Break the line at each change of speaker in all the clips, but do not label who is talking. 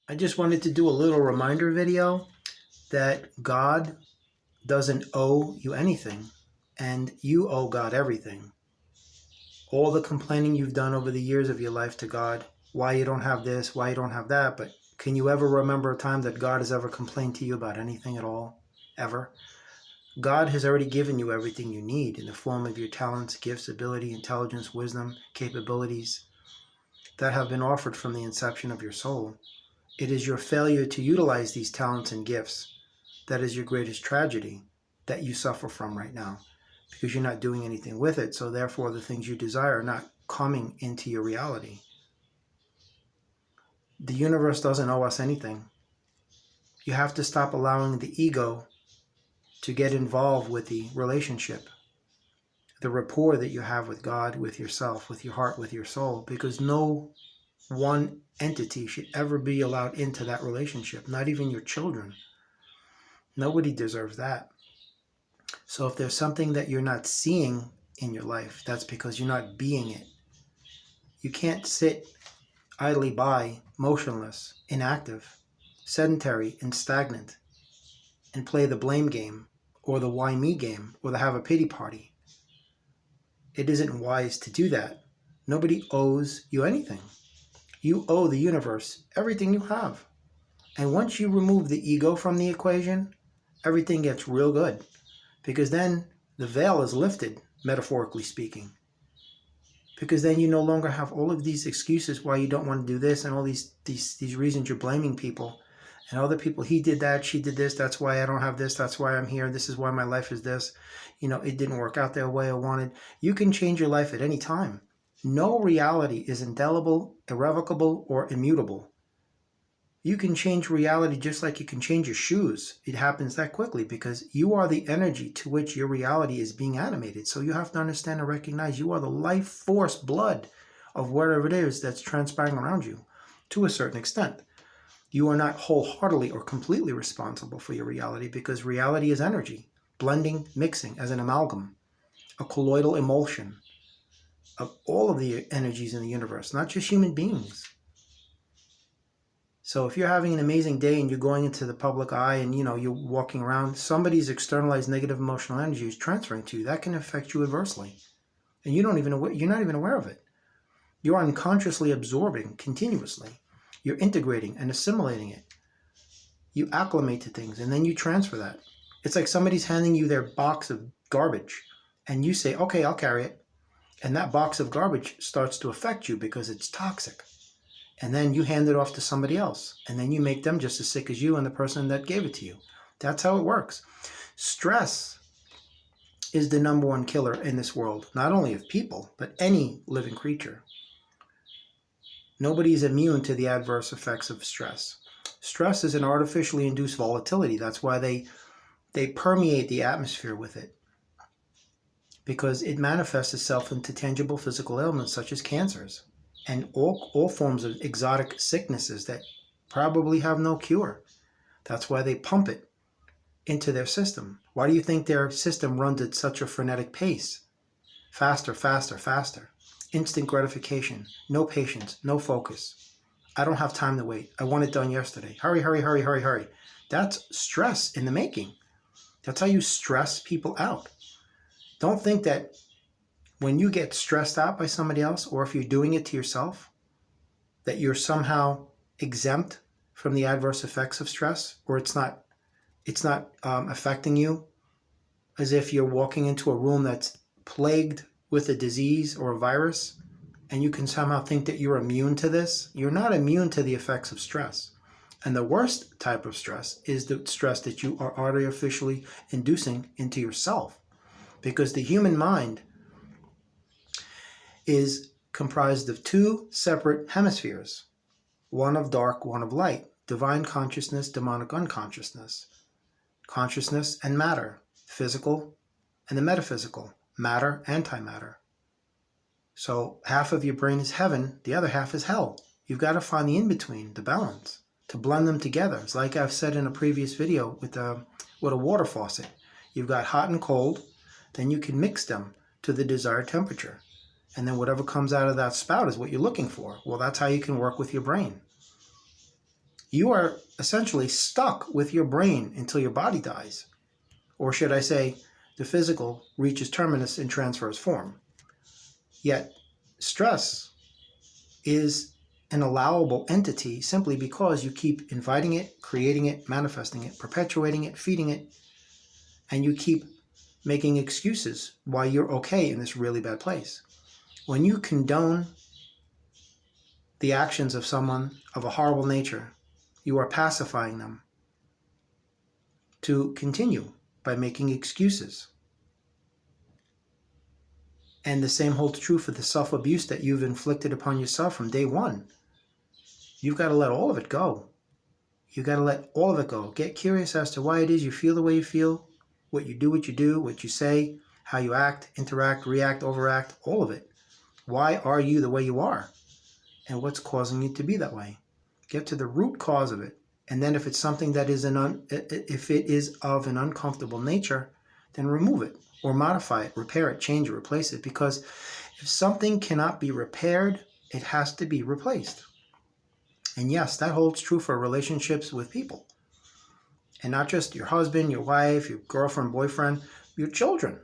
I just wanted to do a little reminder video that God doesn't owe you anything, and you owe God everything. All the complaining you've done over the years of your life to God, why you don't have this, why you don't have that, but can you ever remember a time that God has ever complained to you about anything at all? Ever? God has already given you everything you need in the form of your talents, gifts, ability, intelligence, wisdom, capabilities that have been offered from the inception of your soul. It is your failure to utilize these talents and gifts that is your greatest tragedy that you suffer from right now, because you're not doing anything with it. So therefore, the things you desire are not coming into your reality. The universe doesn't owe us anything. You have to stop allowing the ego to get involved with the relationship, the rapport that you have with God, with yourself, with your heart, with your soul, because no one entity should ever be allowed into that relationship, not even your children. Nobody deserves that. So if there's something that you're not seeing in your life, that's because you're not being it. You can't sit idly by, motionless, inactive, sedentary, and stagnant, and play the blame game, or the why me game, or the have a pity party. It isn't wise to do that. Nobody owes you anything. You owe the universe everything you have. And once you remove the ego from the equation, everything gets real good. Because then the veil is lifted, metaphorically speaking. Because then you no longer have all of these excuses why you don't want to do this, and all these reasons you're blaming people. And other people, he did that, she did this, that's why I don't have this, that's why I'm here, this is why my life is this. You know, it didn't work out the way I wanted. You can change your life at any time. No reality is indelible, irrevocable, or immutable. You can change reality just like you can change your shoes. It happens that quickly because you are the energy to which your reality is being animated. So you have to understand and recognize you are the life force blood of whatever it is that's transpiring around you to a certain extent. You are not wholeheartedly or completely responsible for your reality, because reality is energy, blending, mixing as an amalgam, a colloidal emulsion of all of the energies in the universe, not just human beings. So if you're having an amazing day and you're going into the public eye and you're walking around, somebody's externalized negative emotional energy is transferring to you. That can affect you adversely. And you're not even aware of it. You're unconsciously absorbing continuously. You're integrating and assimilating it. You acclimate to things and then you transfer that. It's like somebody's handing you their box of garbage and you say, okay, I'll carry it. And that box of garbage starts to affect you because it's toxic. And then you hand it off to somebody else. And then you make them just as sick as you and the person that gave it to you. That's how it works. Stress is the number one killer in this world, not only of people, but any living creature. Nobody is immune to the adverse effects of stress. Stress is an artificially induced volatility. That's why they permeate the atmosphere with it, because it manifests itself into tangible physical ailments such as cancers and all forms of exotic sicknesses that probably have no cure. That's why they pump it into their system. Why do you think their system runs at such a frenetic pace? Faster, faster, faster. Instant gratification, no patience, no focus. I don't have time to wait. I want it done yesterday. Hurry, hurry, hurry, hurry, hurry. That's stress in the making. That's how you stress people out. Don't think that when you get stressed out by somebody else, or if you're doing it to yourself, that you're somehow exempt from the adverse effects of stress, or it's not affecting you, as if you're walking into a room that's plagued with a disease or a virus, and you can somehow think that you're immune to this. You're not immune to the effects of stress. And the worst type of stress is the stress that you are artificially inducing into yourself, because the human mind is comprised of two separate hemispheres, one of dark, one of light, divine consciousness, demonic unconsciousness, consciousness and matter, physical and the metaphysical, matter, antimatter. So half of your brain is heaven, the other half is hell. You've got to find the in-between, the balance, to blend them together. It's like I've said in a previous video with a water faucet. You've got hot and cold, then you can mix them to the desired temperature. And then whatever comes out of that spout is what you're looking for. Well, that's how you can work with your brain. You are essentially stuck with your brain until your body dies. Or should I say, the physical reaches terminus and transfers form. Yet, stress is an allowable entity simply because you keep inviting it, creating it, manifesting it, perpetuating it, feeding it, and you keep making excuses why you're okay in this really bad place. When you condone the actions of someone of a horrible nature, you are pacifying them to continue by making excuses. And the same holds true for the self-abuse that you've inflicted upon yourself from day one. You've got to let all of it go. You've got to let all of it go. Get curious as to why it is you feel the way you feel, what you do, what you say, how you act, interact, react, overact, all of it. Why are you the way you are? And what's causing you to be that way? Get to the root cause of it. And then if it's something that is if it is of an uncomfortable nature, then remove it or modify it, repair it, change it, replace it. Because if something cannot be repaired, it has to be replaced. And yes, that holds true for relationships with people. And not just your husband, your wife, your girlfriend, boyfriend, your children,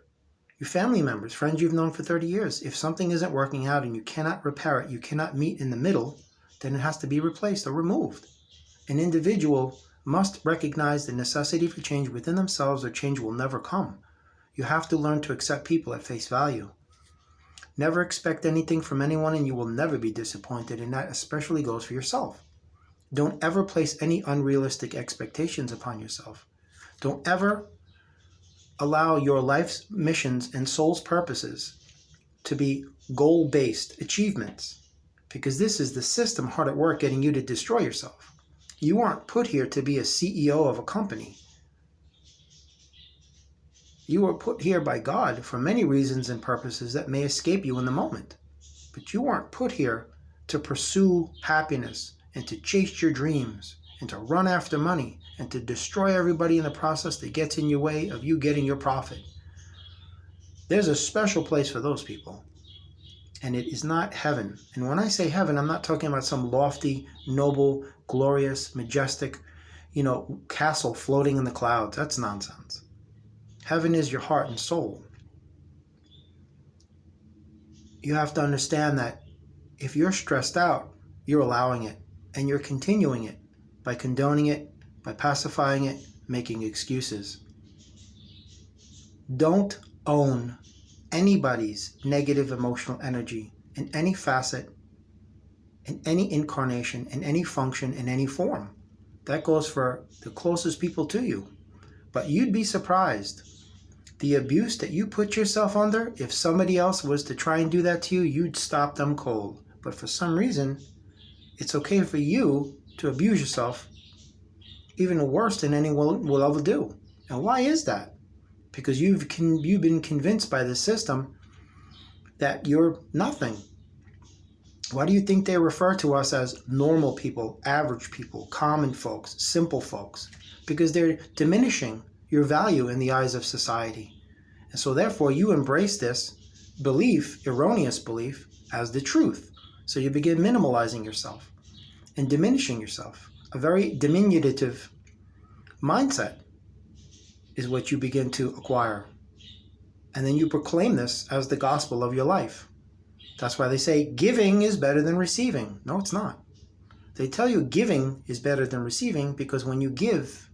your family members, friends you've known for 30 years. If something isn't working out and you cannot repair it, you cannot meet in the middle, then it has to be replaced or removed. An individual must recognize the necessity for change within themselves or change will never come. You have to learn to accept people at face value. Never expect anything from anyone and you will never be disappointed, and that especially goes for yourself. Don't ever place any unrealistic expectations upon yourself. Don't ever allow your life's missions and soul's purposes to be goal-based achievements, because this is the system hard at work getting you to destroy yourself. You aren't put here to be a CEO of a company. You were put here by God for many reasons and purposes that may escape you in the moment. But you weren't put here to pursue happiness and to chase your dreams and to run after money and to destroy everybody in the process that gets in your way of you getting your profit. There's a special place for those people. And it is not heaven. And when I say heaven, I'm not talking about some lofty, noble, glorious, majestic, castle floating in the clouds. That's nonsense. Heaven is your heart and soul. You have to understand that if you're stressed out, you're allowing it, and you're continuing it by condoning it, by pacifying it, making excuses. Don't own anybody's negative emotional energy in any facet, in any incarnation, in any function, in any form. That goes for the closest people to you. But you'd be surprised. The abuse that you put yourself under, if somebody else was to try and do that to you, you'd stop them cold. But for some reason, it's okay for you to abuse yourself even worse than anyone will ever do. And why is that? Because you've been convinced by the system that you're nothing. Why do you think they refer to us as normal people, average people, common folks, simple folks? Because they're diminishing your value in the eyes of society. And so therefore you embrace this belief, erroneous belief, as the truth. So you begin minimalizing yourself and diminishing yourself. A very diminutive mindset is what you begin to acquire. And then you proclaim this as the gospel of your life. That's why they say giving is better than receiving. No, it's not. They tell you giving is better than receiving because when you give,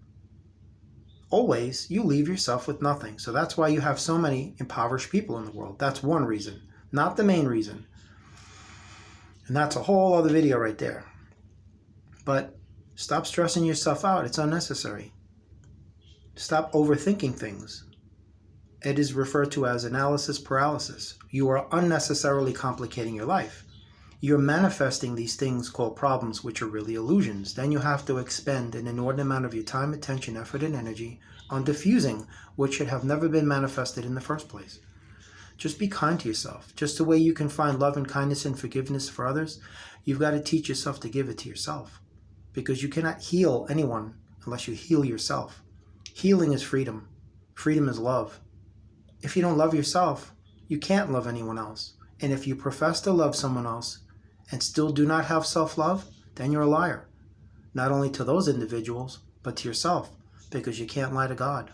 always, you leave yourself with nothing. So that's why you have so many impoverished people in the world. That's one reason, not the main reason. And that's a whole other video right there. But stop stressing yourself out. It's unnecessary. Stop overthinking things. It is referred to as analysis paralysis. You are unnecessarily complicating your life. You're manifesting these things called problems, which are really illusions. Then you have to expend an inordinate amount of your time, attention, effort, and energy on diffusing what should have never been manifested in the first place. Just be kind to yourself. Just the way you can find love and kindness and forgiveness for others, you've got to teach yourself to give it to yourself. Because you cannot heal anyone unless you heal yourself. Healing is freedom. Freedom is love. If you don't love yourself, you can't love anyone else. And if you profess to love someone else and still do not have self-love, then you're a liar. not only to those individuals, but to yourself, because you can't lie to God.